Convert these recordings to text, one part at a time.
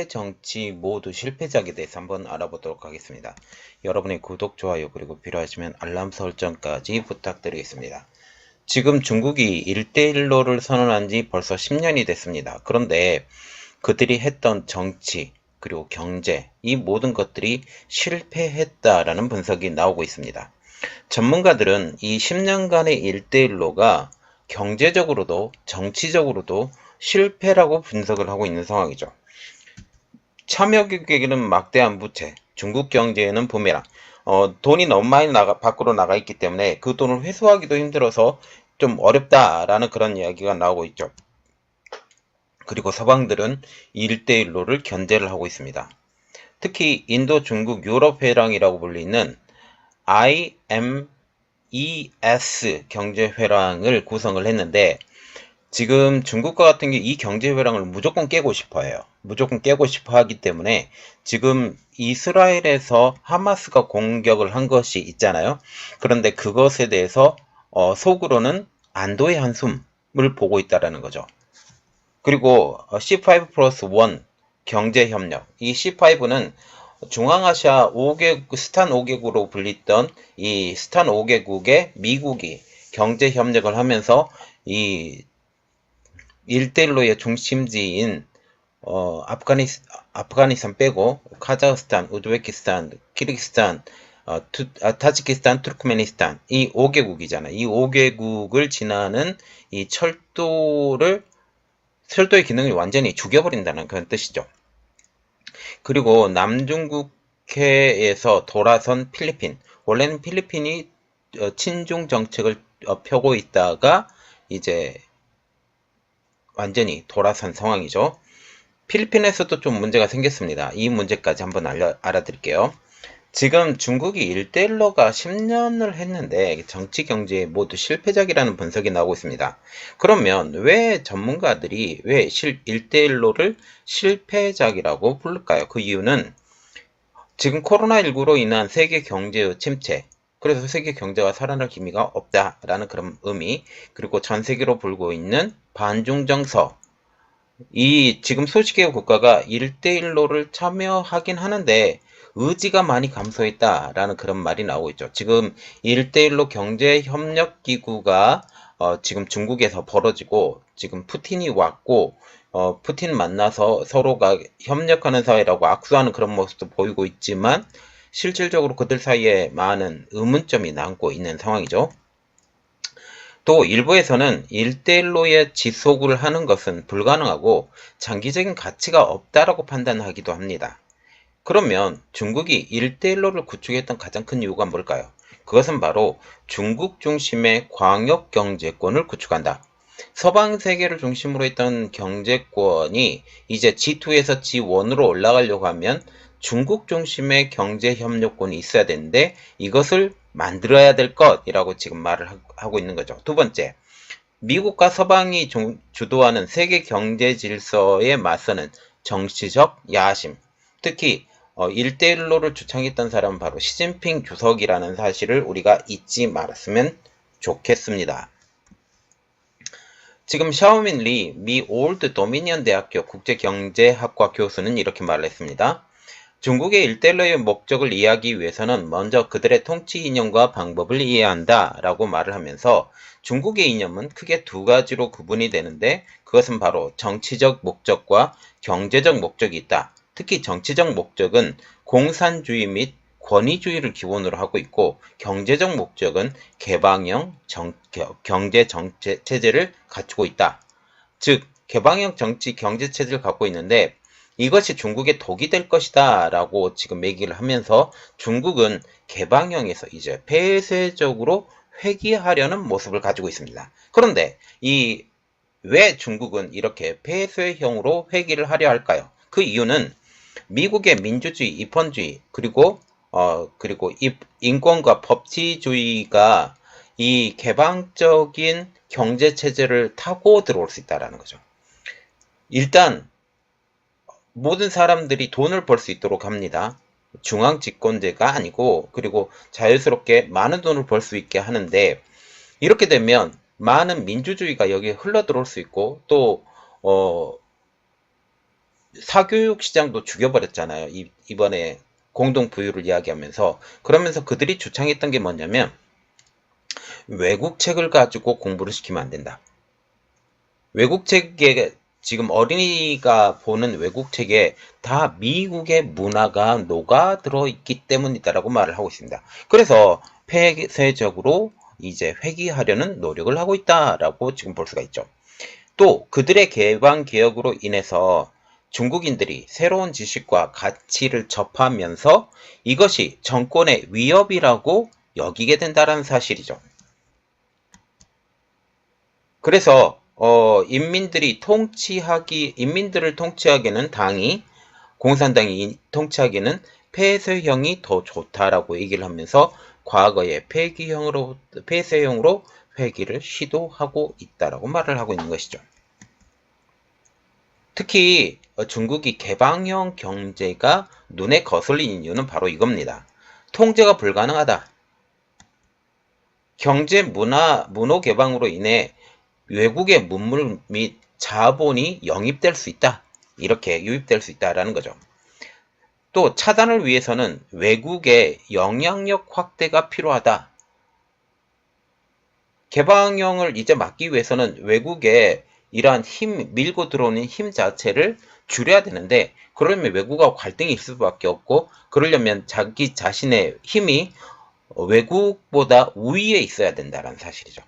정치 모두 실패작에 대해서 한번 알아보도록 하겠습니다. 여러분의 구독, 좋아요, 그리고 필요하시면 알람 설정까지 부탁드리겠습니다. 지금 중국이 1대1로를 선언한 지 벌써 10년이 됐습니다. 그런데 그들이 했던 정치, 그리고 경제, 이 모든 것들이 실패했다라는 분석이 나오고 있습니다. 전문가들은 이 10년간의 1대1로가 경제적으로도 정치적으로도 실패라고 분석을 하고 있는 상황이죠. 참여국에게는 막대한 부채, 중국 경제에는 부메랑, 돈이 너무 많이 밖으로 나가 있기 때문에 그 돈을 회수하기도 힘들어서 좀 어렵다라는 그런 이야기가 나오고 있죠. 그리고 서방들은 1대1로를 견제를 하고 있습니다. 특히 인도, 중국, 유럽 회랑이라고 불리는 IMES 경제회랑을 구성을 했는데 지금 중국과 같은 게 이 경제회랑을 무조건 깨고 싶어 해요. 무조건 깨고 싶어 하기 때문에 지금 이스라엘에서 하마스가 공격을 한 것이 있잖아요. 그런데 그것에 대해서 속으로는 안도의 한숨을 보고 있다라는 거죠. 그리고 C5 플러스 1 경제협력. 이 C5는 중앙아시아 5개국, 스탄 5개국으로 불리던 이 스탄 5개국에 미국이 경제협력을 하면서 이 1대1로의 중심지인 아프가니스탄 빼고 카자흐스탄, 우즈베키스탄, 키르기스탄, 타지키스탄, 투르크메니스탄 이 5개국이잖아요. 이 5개국을 지나는 이 철도의 기능을 완전히 죽여버린다는 그런 뜻이죠. 그리고 남중국해에서 돌아선 필리핀. 원래는 필리핀이 친중 정책을 펴고 있다가 이제 완전히 돌아선 상황이죠. 필리핀에서도 좀 문제가 생겼습니다. 이 문제까지 한번 알아드릴게요. 지금 중국이 1대1로가 10년을 했는데 정치 경제 모두 실패작이라는 분석이 나오고 있습니다. 그러면 왜 전문가들이 왜 1대1로를 실패작이라고 부를까요? 그 이유는 지금 코로나19로 인한 세계 경제의 침체, 그래서 세계 경제가 살아날 기미가 없다라는 그런 의미, 그리고 전 세계로 불고 있는 반중 정서, 이 지금 소식의 국가가 1대1로를 참여하긴 하는데 의지가 많이 감소했다라는 그런 말이 나오고 있죠. 지금 1대1로 경제협력기구가 지금 중국에서 벌어지고 지금 푸틴이 왔고 푸틴 만나서 서로가 협력하는 사회라고 악수하는 그런 모습도 보이고 있지만 실질적으로 그들 사이에 많은 의문점이 남고 있는 상황이죠. 또 일부에서는 1대1로의 지속을 하는 것은 불가능하고 장기적인 가치가 없다라고 판단하기도 합니다. 그러면 중국이 1대1로를 구축했던 가장 큰 이유가 뭘까요? 그것은 바로 중국 중심의 광역 경제권을 구축한다. 서방 세계를 중심으로 했던 경제권이 이제 G2에서 G1으로 올라가려고 하면 중국 중심의 경제 협력권이 있어야 되는데 이것을 만들어야 될 것이라고 지금 말을 하고 있는 거죠. 두 번째, 미국과 서방이 주도하는 세계 경제 질서에 맞서는 정치적 야심. 특히 1대1로를 주창했던 사람은 바로 시진핑 주석이라는 사실을 우리가 잊지 말았으면 좋겠습니다. 지금 샤오민 리 미 올드 도미니언 대학교 국제경제학과 교수는 이렇게 말을 했습니다. 중국의 일대일로의 목적을 이해하기 위해서는 먼저 그들의 통치 이념과 방법을 이해해야 한다 라고 말을 하면서 중국의 이념은 크게 두 가지로 구분이 되는데 그것은 바로 정치적 목적과 경제적 목적이 있다. 특히 정치적 목적은 공산주의 및 권위주의를 기본으로 하고 있고 경제적 목적은 개방형 경제 체제를 갖추고 있다. 즉 개방형 경제 체제를 갖고 있는데 이것이 중국의 독이 될 것이다 라고 지금 얘기를 하면서 중국은 개방형에서 이제 폐쇄적으로 회귀하려는 모습을 가지고 있습니다. 그런데 왜 중국은 이렇게 폐쇄형으로 회귀를 하려 할까요? 그 이유는 미국의 민주주의, 입헌주의, 그리고 인권과 법치주의가 이 개방적인 경제 체제를 타고 들어올 수 있다는 거죠. 일단 모든 사람들이 돈을 벌 수 있도록 합니다. 중앙 집권제가 아니고 그리고 자유스럽게 많은 돈을 벌 수 있게 하는데 이렇게 되면 많은 민주주의가 여기에 흘러 들어올 수 있고 또 사교육 시장도 죽여버렸잖아요. 이번에 공동 부유를 이야기하면서. 그러면서 그들이 주창했던 게 뭐냐면 외국 책을 가지고 공부를 시키면 안 된다. 외국 책에 지금 어린이가 보는 외국 책에 다 미국의 문화가 녹아들어 있기 때문이다라고 말을 하고 있습니다. 그래서 폐쇄적으로 이제 회귀하려는 노력을 하고 있다라고 지금 볼 수가 있죠. 또 그들의 개방 개혁으로 인해서 중국인들이 새로운 지식과 가치를 접하면서 이것이 정권의 위협이라고 여기게 된다는 사실이죠. 그래서 인민들을 통치하기에는 공산당이 통치하기에는 폐쇄형이 더 좋다라고 얘기를 하면서 과거에 폐쇄형으로 회귀를 시도하고 있다라고 말을 하고 있는 것이죠. 특히 중국이 개방형 경제가 눈에 거슬리는 이유는 바로 이겁니다. 통제가 불가능하다. 경제 문호 개방으로 인해 외국의 문물 및 자본이 영입될 수 있다. 이렇게 유입될 수 있다라는 거죠. 또 차단을 위해서는 외국의 영향력 확대가 필요하다. 개방형을 이제 막기 위해서는 외국의 이러한 밀고 들어오는 힘 자체를 줄여야 되는데, 그러려면 외국과 갈등이 있을 수밖에 없고, 그러려면 자기 자신의 힘이 외국보다 우위에 있어야 된다는 사실이죠.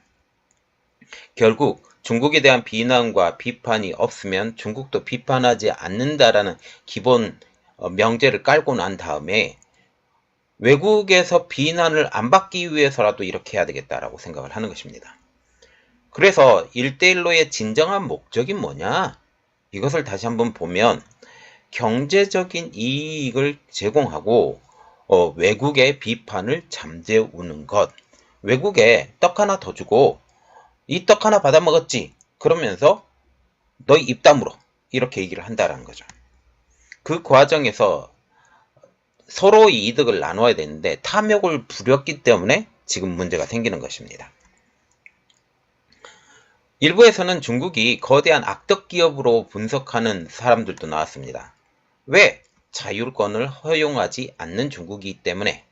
결국 중국에 대한 비난과 비판이 없으면 중국도 비판하지 않는다라는 기본 명제를 깔고 난 다음에 외국에서 비난을 안 받기 위해서라도 이렇게 해야 되겠다라고 생각을 하는 것입니다. 그래서 1대1로의 진정한 목적이 뭐냐? 이것을 다시 한번 보면 경제적인 이익을 제공하고 외국의 비판을 잠재우는 것. 외국에 떡 하나 더 주고 이 떡 하나 받아 먹었지? 그러면서 너희 입 다물어. 이렇게 얘기를 한다는 거죠. 그 과정에서 서로의 이득을 나눠야 되는데 탐욕을 부렸기 때문에 지금 문제가 생기는 것입니다. 일부에서는 중국이 거대한 악덕 기업으로 분석하는 사람들도 나왔습니다. 왜? 자율권을 허용하지 않는 중국이기 때문에.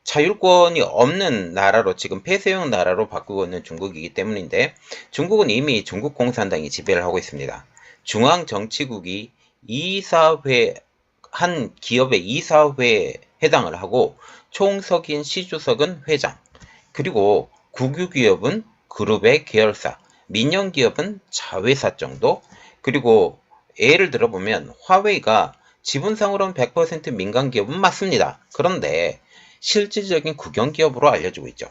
자율권이 없는 나라로, 지금 폐쇄형 나라로 바꾸고 있는 중국이기 때문인데, 중국은 이미 중국 공산당이 지배를 하고 있습니다. 중앙정치국이 한 기업의 이사회에 해당을 하고, 총석인 시주석은 회장, 그리고 국유기업은 그룹의 계열사, 민영기업은 자회사 정도, 그리고 예를 들어보면 화웨이가 지분상으로는 100% 민간기업은 맞습니다. 그런데 실질적인 국영기업으로 알려지고 있죠.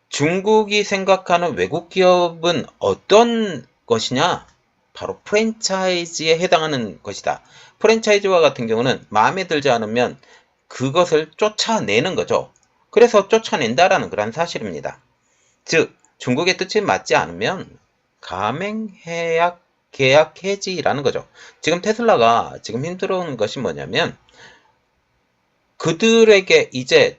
중국이 생각하는 외국 기업은 어떤 것이냐? 바로 프랜차이즈에 해당하는 것이다. 프랜차이즈와 같은 경우는 마음에 들지 않으면 그것을 쫓아내는 거죠. 그래서 쫓아낸다라는 그런 사실입니다. 즉, 중국의 뜻이 맞지 않으면 계약 해지라는 거죠. 지금 테슬라가 지금 힘들어하는 것이 뭐냐면 그들에게 이제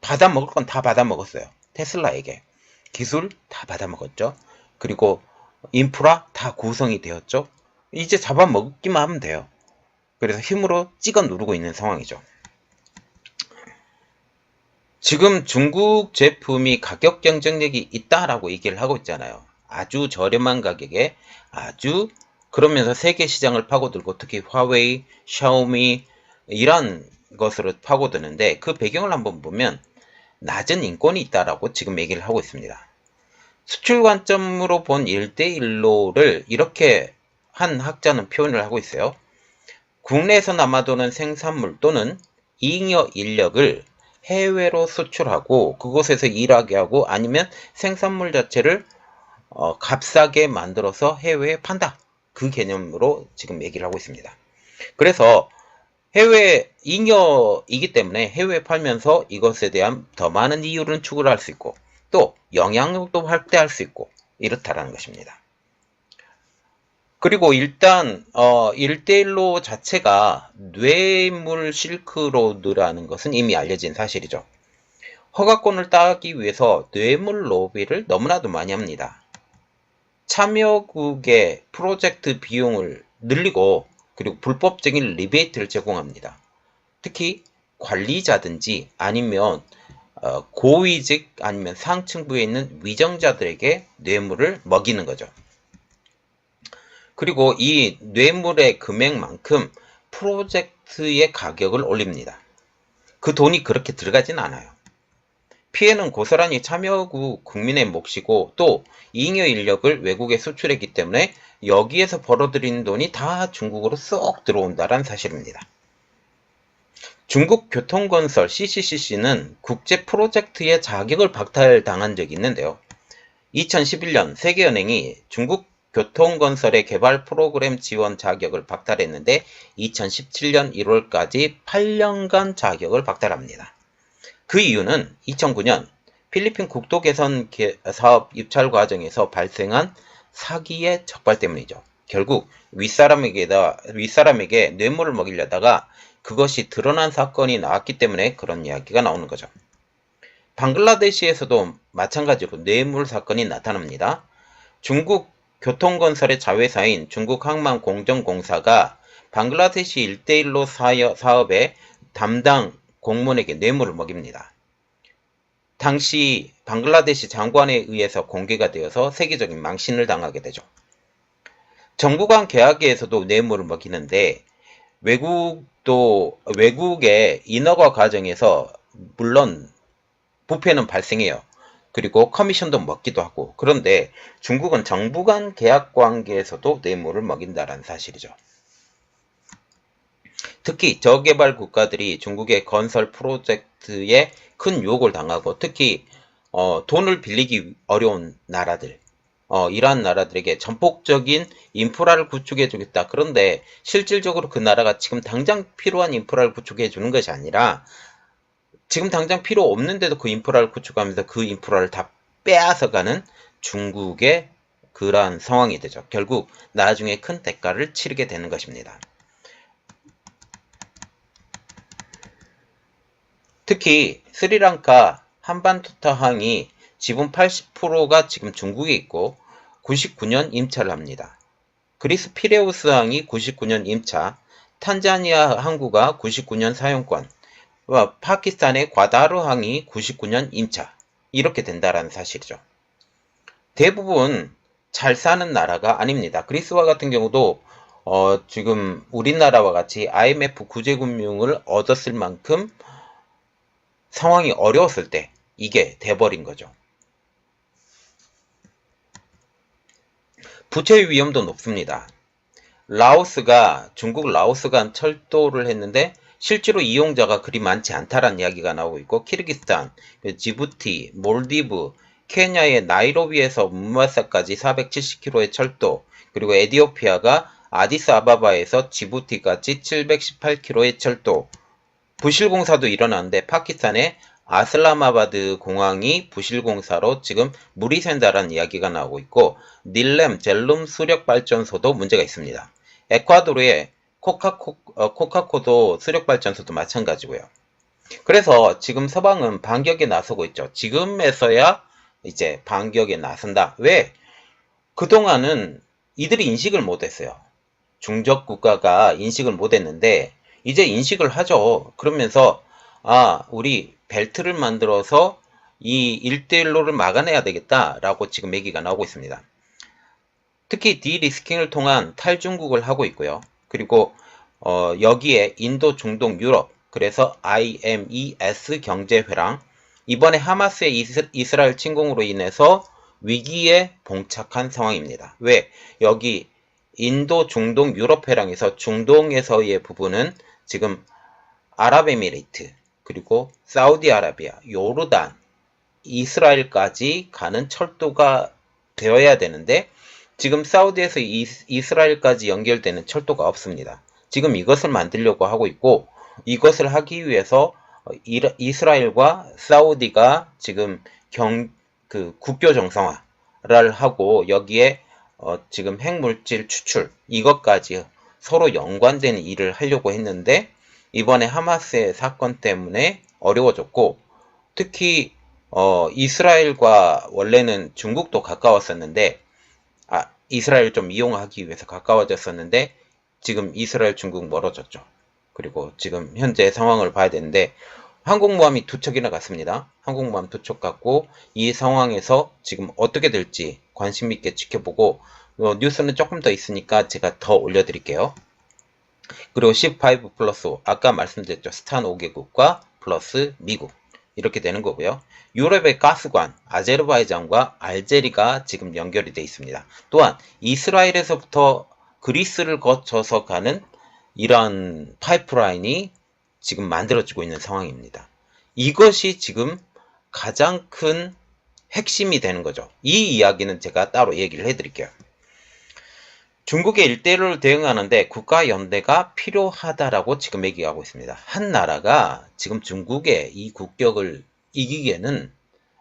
받아먹을 건 다 받아먹었어요. 테슬라에게. 기술 다 받아먹었죠. 그리고 인프라 다 구성이 되었죠. 이제 잡아먹기만 하면 돼요. 그래서 힘으로 찍어 누르고 있는 상황이죠. 지금 중국 제품이 가격 경쟁력이 있다라고 얘기를 하고 있잖아요. 아주 저렴한 가격에 그러면서 세계 시장을 파고들고 특히 화웨이, 샤오미 이런 것으로 파고드는데 그 배경을 한번 보면 낮은 인권이 있다라고 지금 얘기를 하고 있습니다. 수출 관점으로 본 1대1로를 이렇게 한 학자는 표현을 하고 있어요. 국내에서 남아도는 생산물 또는 잉여 인력을 해외로 수출하고 그곳에서 일하게 하고 아니면 생산물 자체를 값싸게 만들어서 해외에 판다. 그 개념으로 지금 얘기를 하고 있습니다. 그래서 해외 잉여이기 때문에 해외에 팔면서 이것에 대한 더 많은 이유를 추구를 할 수 있고 또 영향력도 확대할 수 있고 이렇다라는 것입니다. 그리고 일단 1대1로 자체가 뇌물 실크로드라는 것은 이미 알려진 사실이죠. 허가권을 따기 위해서 뇌물 로비를 너무나도 많이 합니다. 참여국의 프로젝트 비용을 늘리고 그리고 불법적인 리베이트를 제공합니다. 특히 관리자든지 아니면 고위직 아니면 상층부에 있는 위정자들에게 뇌물을 먹이는 거죠. 그리고 이 뇌물의 금액만큼 프로젝트의 가격을 올립니다. 그 돈이 그렇게 들어가진 않아요. 피해는 고스란히 참여국 국민의 몫이고 또 잉여 인력을 외국에 수출했기 때문에 여기에서 벌어들인 돈이 다 중국으로 쏙 들어온다는 사실입니다. 중국 교통건설 CCCC는 국제 프로젝트의 자격을 박탈당한 적이 있는데요. 2011년 세계은행이 중국 교통건설의 개발 프로그램 지원 자격을 박탈했는데 2017년 1월까지 8년간 자격을 박탈합니다. 그 이유는 2009년 필리핀 국도 개선 사업 입찰 과정에서 발생한 사기의 적발 때문이죠. 결국 윗사람에게 뇌물을 먹이려다가 그것이 드러난 사건이 나왔기 때문에 그런 이야기가 나오는 거죠. 방글라데시에서도 마찬가지로 뇌물 사건이 나타납니다. 중국 교통건설의 자회사인 중국항만공정공사가 방글라데시 1대1로 사업의 담당 공무원에게 뇌물을 먹입니다. 당시 방글라데시 장관에 의해서 공개가 되어서 세계적인 망신을 당하게 되죠. 정부 간 계약에서도 뇌물을 먹이는데 외국의 인허가 과정에서 물론 부패는 발생해요. 그리고 커미션도 먹기도 하고. 그런데 중국은 정부 간 계약 관계에서도 뇌물을 먹인다는 사실이죠. 특히 저개발 국가들이 중국의 건설 프로젝트에 큰 유혹을 당하고 특히 돈을 빌리기 어려운 나라들, 이러한 나라들에게 전폭적인 인프라를 구축해 주겠다. 그런데 실질적으로 그 나라가 지금 당장 필요한 인프라를 구축해 주는 것이 아니라 지금 당장 필요 없는데도 그 인프라를 구축하면서 그 인프라를 다 빼앗아가는 중국의 그러한 상황이 되죠. 결국 나중에 큰 대가를 치르게 되는 것입니다. 특히 스리랑카 한반토타항이 지분 80%가 지금 중국에 있고 99년 임차를 합니다. 그리스 피레우스 항이 99년 임차, 탄자니아 항구가 99년 사용권, 파키스탄의 과다르 항이 99년 임차, 이렇게 된다는 사실이죠. 대부분 잘 사는 나라가 아닙니다. 그리스와 같은 경우도 지금 우리나라와 같이 IMF 구제금융을 얻었을 만큼 상황이 어려웠을 때 이게 돼버린 거죠. 부채 위험도 높습니다. 중국 라오스가 철도를 했는데 실제로 이용자가 그리 많지 않다라는 이야기가 나오고 있고 키르기스탄, 지부티, 몰디브, 케냐의 나이로비에서 문마사까지 470km의 철도, 그리고 에티오피아가 아디스아바바에서 지부티까지 718km의 철도, 부실공사도 일어나는데 파키스탄의 아슬라마바드 공항이 부실공사로 지금 물이 샌다라는 이야기가 나오고 있고 닐렘 젤룸 수력발전소도 문제가 있습니다. 에콰도르의 코카코도 수력발전소도 마찬가지고요. 그래서 지금 서방은 반격에 나서고 있죠. 지금에서야 이제 반격에 나선다. 왜? 그동안은 이들이 인식을 못했어요. 중적 국가가 인식을 못했는데 이제 인식을 하죠. 그러면서 우리 벨트를 만들어서 이 1대1로를 막아내야 되겠다라고 지금 얘기가 나오고 있습니다. 특히 디리스킹을 통한 탈중국을 하고 있고요. 그리고 여기에 인도, 중동, 유럽, 그래서 IMES 경제회랑, 이번에 하마스의 이스라엘 침공으로 인해서 위기에 봉착한 상황입니다. 왜? 여기 인도, 중동, 유럽 회랑에서 중동에서의 부분은 지금 아랍에미레이트, 그리고 사우디아라비아, 요르단, 이스라엘까지 가는 철도가 되어야 되는데 지금 사우디에서 이스라엘까지 연결되는 철도가 없습니다. 지금 이것을 만들려고 하고 있고 이것을 하기 위해서 이스라엘과 사우디가 지금 국교 정상화를 하고 여기에 지금 핵물질 추출 이것까지 서로 연관된 일을 하려고 했는데 이번에 하마스의 사건 때문에 어려워졌고 특히 이스라엘과 원래는 중국도 가까웠었는데 이스라엘 좀 이용하기 위해서 가까워졌었는데 지금 이스라엘, 중국 멀어졌죠. 그리고 지금 현재 상황을 봐야 되는데 항공모함이 2척이나 갔습니다. 항공모함 2척 갔고 이 상황에서 지금 어떻게 될지 관심 있게 지켜보고 뉴스는 조금 더 있으니까 제가 더 올려드릴게요. 그리고 15 플러스 아까 말씀드렸죠. 스탄 5개국과 플러스 미국 이렇게 되는 거고요. 유럽의 가스관 아제르바이잔과 알제리가 지금 연결이 되어 있습니다. 또한 이스라엘에서부터 그리스를 거쳐서 가는 이러한 파이프라인이 지금 만들어지고 있는 상황입니다. 이것이 지금 가장 큰 핵심이 되는 거죠. 이 이야기는 제가 따로 얘기를 해드릴게요. 중국의 일대일로를 대응하는데 국가연대가 필요하다라고 지금 얘기하고 있습니다. 한 나라가 지금 중국의 이 국격을 이기기에는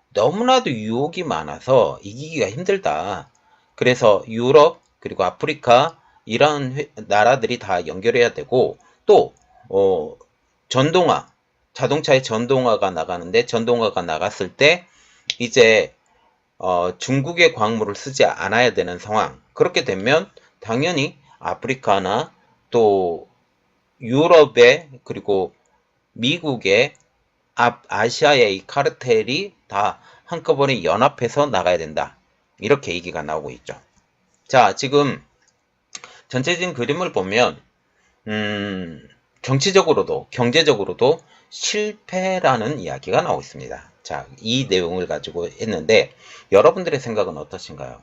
너무나도 유혹이 많아서 이기기가 힘들다. 그래서 유럽 그리고 아프리카 이런 나라들이 다 연결해야 되고 또 전동화 자동차의 전동화가 나가는데 전동화가 나갔을 때 이제 중국의 광물을 쓰지 않아야 되는 상황. 그렇게 되면 당연히 아프리카나 또 유럽의 그리고 미국의 아시아의 이 카르텔이 다 한꺼번에 연합해서 나가야 된다. 이렇게 얘기가 나오고 있죠. 자, 지금 전체적인 그림을 보면 정치적으로도 경제적으로도 실패라는 이야기가 나오고 있습니다. 자, 이 내용을 가지고 했는데 여러분들의 생각은 어떠신가요?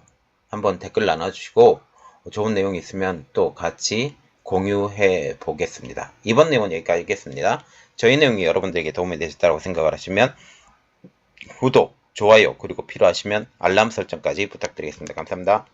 한번 댓글 나눠주시고 좋은 내용이 있으면 또 같이 공유해 보겠습니다. 이번 내용은 여기까지 하겠습니다. 저희 내용이 여러분들에게 도움이 되셨다고 생각을 하시면 구독, 좋아요, 그리고 필요하시면 알람 설정까지 부탁드리겠습니다. 감사합니다.